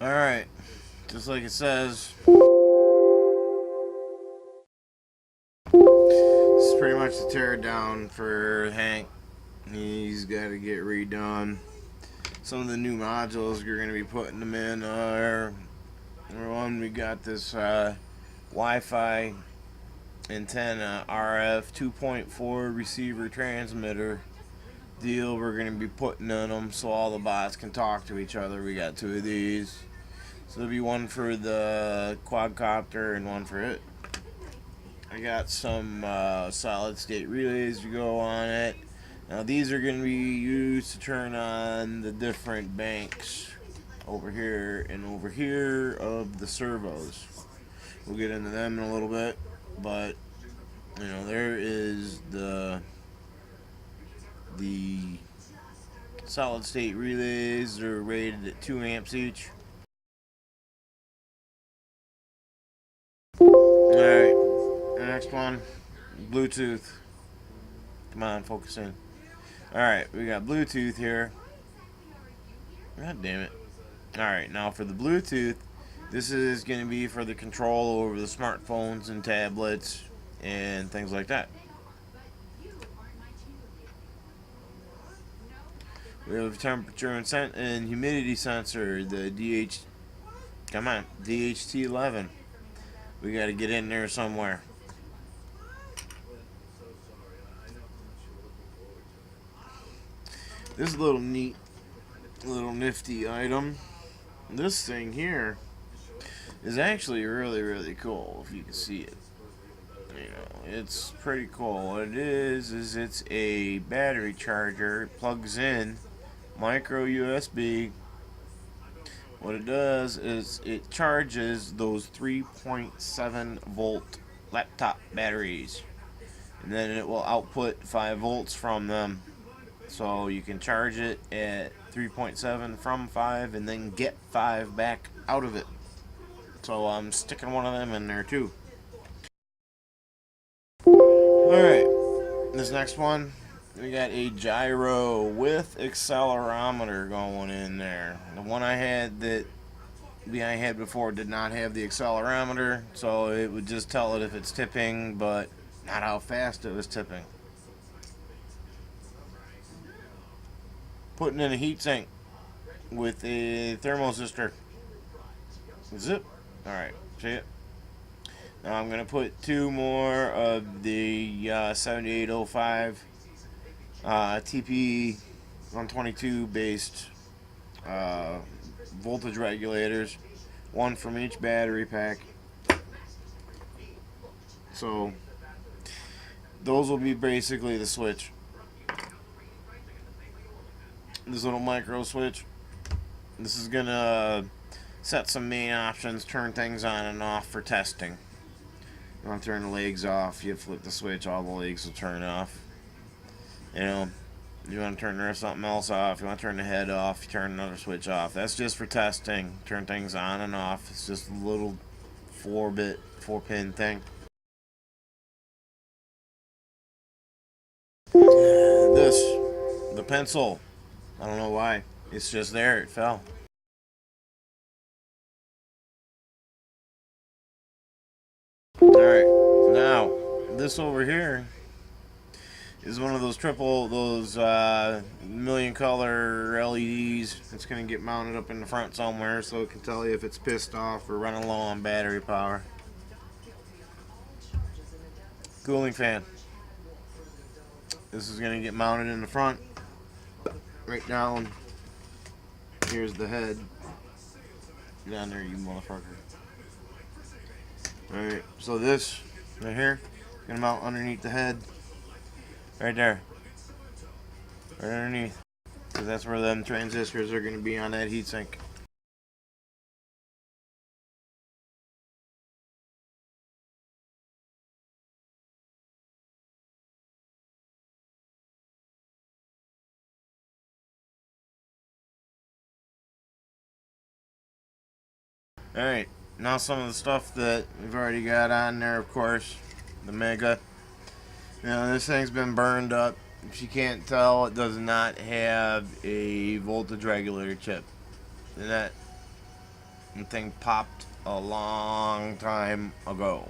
Alright, just like it says, this is pretty much the teardown for Hank. He's got to get redone. Some of the new modules you're going to be putting them in are, number one, we got this Wi-Fi antenna RF 2.4 receiver transmitter deal we're going to be putting in them so all the bots can talk to each other. We got two of these. So there'll be one for the quadcopter and one for it. I got some solid state relays to go on it. Now these are going to be used to turn on the different banks over here and over here of the servos. We'll get into them in a little bit, but you know, there is the solid state relays. They're rated at 2 amps each. Alright, the next one, Bluetooth. Come on, focus in. Alright, we got Bluetooth here. God damn it. Alright, now for the Bluetooth, this is going to be for the control over the smartphones and tablets and things like that. We have a temperature and humidity sensor, the DHT11. We got to get in there somewhere. This is a little neat, little nifty item. This thing here is actually really, really cool if you can see it. You know, it's pretty cool. What it is it's a battery charger. It plugs in, micro USB. What it does is it charges those 3.7 volt laptop batteries, and then it will output 5 volts from them. So you can charge it at 3.7 from 5 and then get 5 back out of it. So I'm sticking one of them in there too. Alright, this next one, we got a gyro with accelerometer going in there. The one I had before did not have the accelerometer, so it would just tell it if it's tipping, but not how fast it was tipping. Putting in a heatsink with a thermosistor. Zip. Alright, see it? Now I'm going to put 2 more of the 7805 TP 122 based voltage regulators. One from each battery pack. So those will be basically the switch. This little micro switch. This is going to set some main options, turn things on and off for testing. You want to turn the legs off, you flip the switch, all the legs will turn off. You know, you want to turn something else off, you want to turn the head off, you turn another switch off. That's just for testing. Turn things on and off. It's just a little 4-pin thing. The pencil. I don't know why. It's just there. It fell. Alright, now, this over here is one of those million color LEDs. It's going to get mounted up in the front somewhere so it can tell you if it's pissed off or running low on battery power. Cooling fan. This is going to get mounted in the front. Right down. Here's the head. Get down there, you motherfucker. Alright, so this right here is going to mount underneath the head. Right there. Right underneath. Because that's where them transistors are going to be on that heatsink. Alright, now some of the stuff that we've already got on there, of course. The Mega. You know, this thing's been burned up. If you can't tell, it does not have a voltage regulator chip. And that The thing popped a long time ago.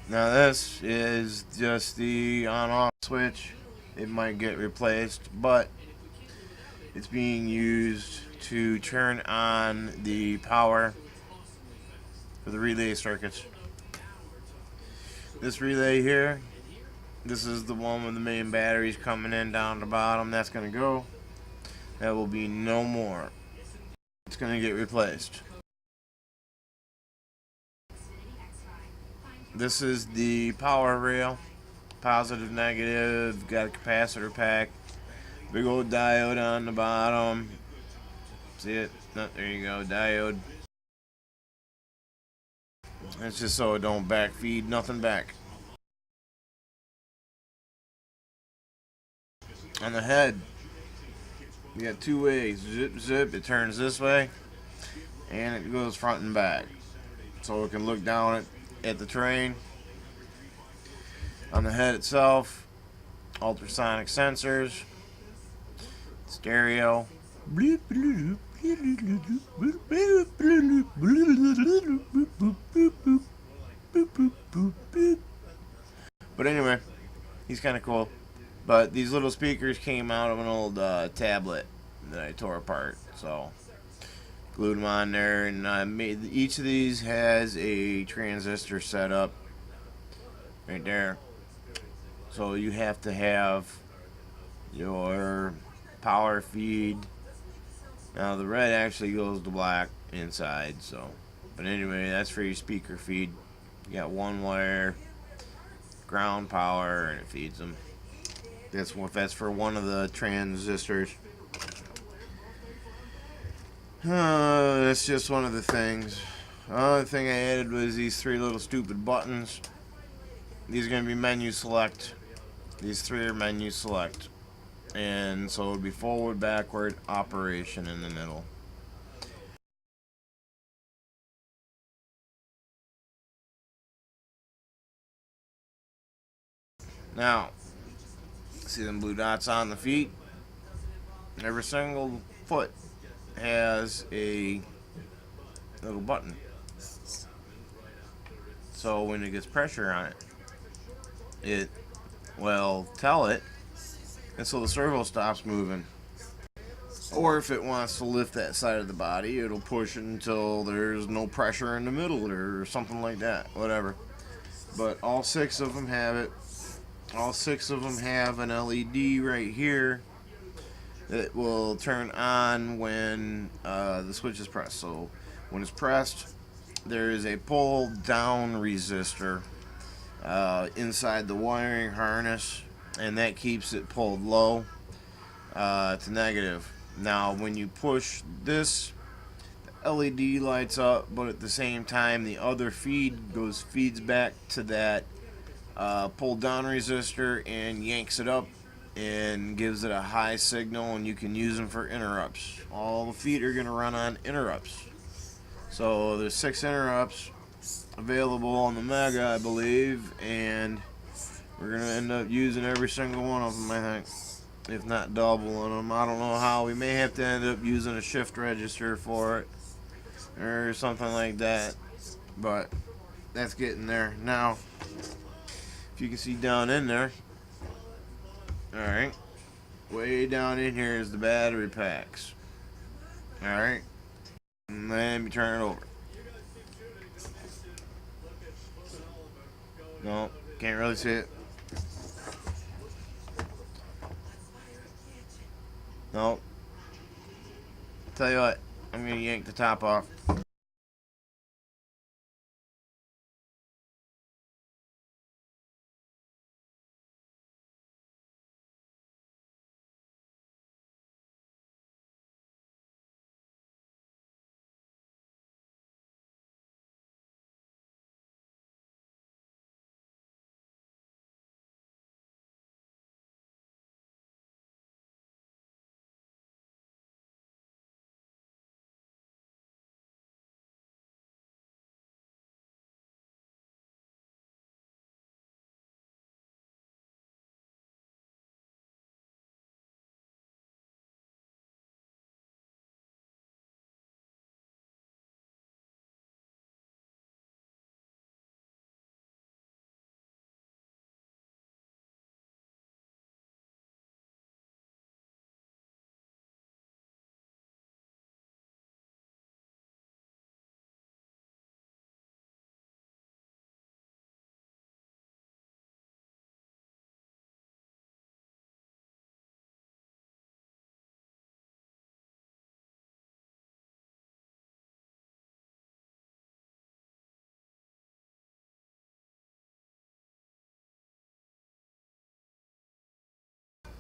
Now this is just the on-off switch. It might get replaced, but it's being used to turn on the power for the relay circuits. This relay here, this is the one with the main batteries coming in down the bottom. That's going to go. That will be no more. It's going to get replaced. This is the power rail. Positive, negative, got a capacitor pack. Big old diode on the bottom. See it? No, there you go, diode. It's just so it don't backfeed nothing back. On the head, you got two ways. Zip, zip, it turns this way, and it goes front and back. So it can look down at the train. On the head itself, ultrasonic sensors, stereo. But anyway, he's kind of cool. But these little speakers came out of an old tablet that I tore apart. So glued them on there, and made each of these has a transistor set up right there. So you have to have your power feed. Now the red actually goes to black inside. So, but anyway, that's for your speaker feed. You got one wire, ground power, and it feeds them. That's for one of the transistors. That's just one of the things. Another thing I added was these three little stupid buttons. These are going to be menu select. These three are menu select. And so it would be forward, backward, operation in the middle. Now, see them blue dots on the feet? Every single foot has a little button. So when it gets pressure on it, it will tell it, and so the servo stops moving. Or if it wants to lift that side of the body, it'll push it until there's no pressure in the middle or something like that, whatever. But all six of them have it. All six of them have an LED right here that will turn on when the switch is pressed. So when it's pressed, there is a pull down resistor inside the wiring harness, and that keeps it pulled low to negative. Now when you push this, LED lights up, but at the same time the other feeds back to that pull down resistor and yanks it up and gives it a high signal, and you can use them for interrupts. All the feet are going to run on interrupts. So there's 6 interrupts available on the Mega, I believe, and we're going to end up using every single one of them, I think. If not doubling them. I don't know how. We may have to end up using a shift register for it or something like that, but that's getting there. Now, if you can see down in there, alright, way down in here is the battery packs. Alright, and let me turn it over. No, can't really see it. No. Tell you what, I'm gonna yank the top off.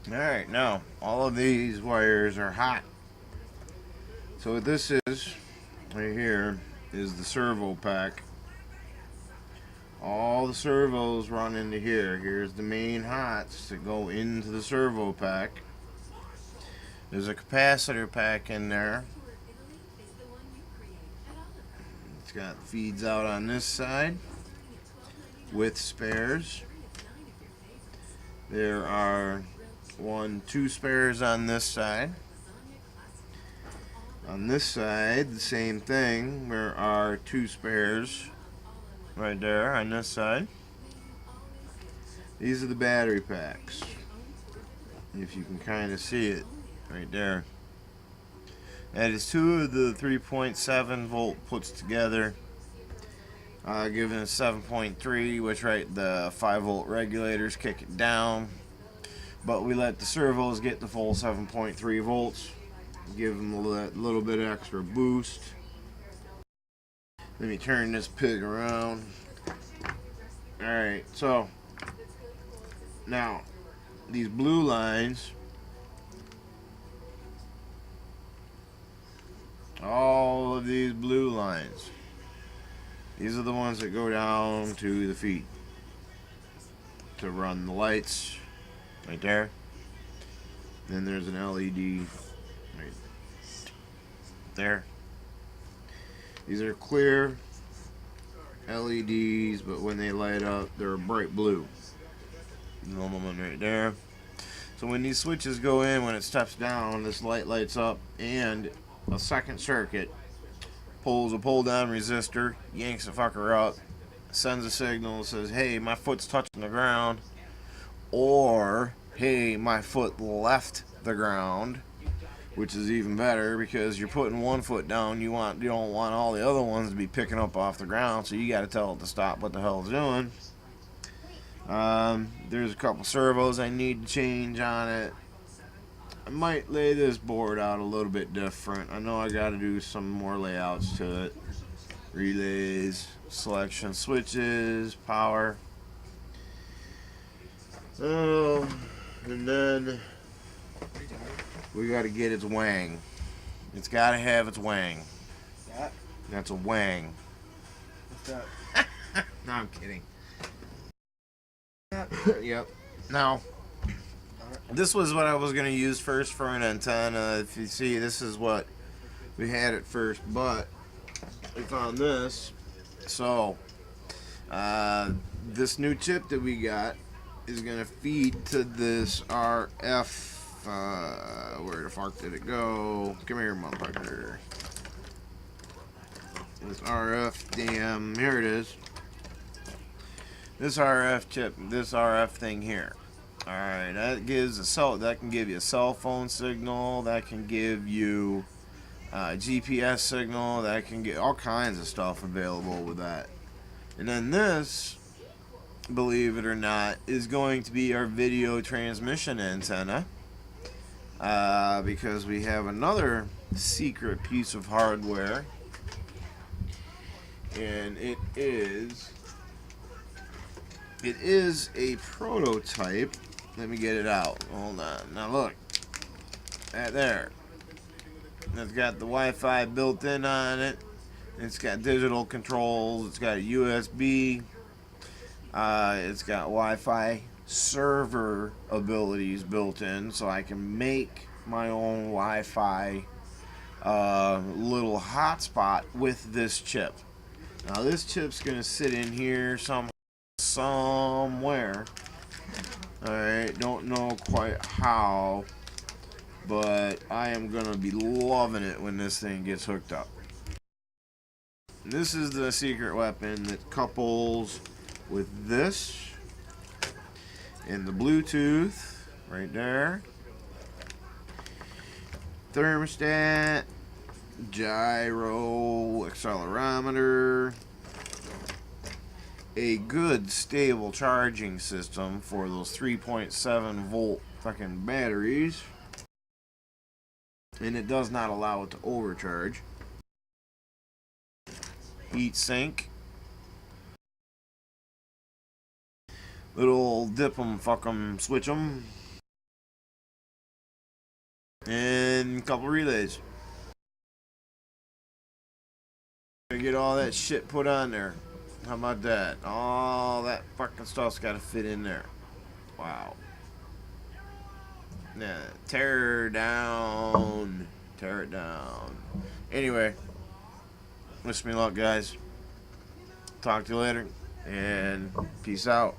Alright, now all of these wires are hot. So what this is right here is the servo pack. All the servos run into here. Here's the main hots that go into the servo pack. There's a capacitor pack in there. It's got feeds out on this side with spares. There are 2 spares on this side. On this side, the same thing. There are 2 spares right there on this side. These are the battery packs. If you can kind of see it right there. That is 2 of the 3.7 volt puts together, giving us 7.3, which the 5 volt regulators kick it down. But we let the servos get the full 7.3 volts. Give them a little bit extra boost. Let me turn this pig around. Alright, so now these blue lines, all of these blue lines, these are the ones that go down to the feet to run the lights right there. Then there's an LED right there. These are clear LEDs, but when they light up, they're bright blue. Normal one right there. So when these switches go in, when it steps down, this light lights up, and a second circuit pulls a pull down resistor, yanks the fucker up, sends a signal, says, hey, my foot's touching the ground, or hey, my foot left the ground, which is even better because you're putting one foot down. You don't want all the other ones to be picking up off the ground, so you got to tell it to stop what the hell it's doing. There's a couple servos I need to change on it. I might lay this board out a little bit different. I know I got to do some more layouts to it. Relays, selection switches, power. Oh, and then we got to get its wang. It's got to have its wang. That? That's a wang. What's that? No, I'm kidding. Yep. Now, this was what I was going to use first for an antenna. If you see, this is what we had at first, but we found this. So, this new chip that we got is going to feed to this RF. Where the fuck did it go? Come here, motherfucker. This RF, damn, here it is. This RF chip, this RF thing here. Alright, that can give you a cell phone signal, that can give you a GPS signal, that can get all kinds of stuff available with that. And then this, believe it or not, is going to be our video transmission antenna. Because we have another secret piece of hardware, and it is a prototype. Let me get it out. Hold on. Now look, right there. It's got the Wi-Fi built in on it. It's got digital controls. It's got a USB. It's got Wi-Fi server abilities built in, so I can make my own Wi-Fi little hotspot with this chip. Now this chip's gonna sit in here somewhere. Alright, don't know quite how, but I am gonna be loving it when this thing gets hooked up. This is the secret weapon that couples with this and the Bluetooth right there, thermostat, gyro, accelerometer, a good stable charging system for those 3.7 volt fucking batteries, and it does not allow it to overcharge. Heat sink, little dip 'em, fuck 'em, switch 'em. and a couple relays. Gonna get all that shit put on there. How about that? All that fucking stuff's gotta fit in there. Wow. Yeah, tear down. Tear it down. Anyway, wish me luck, guys. Talk to you later, and peace out.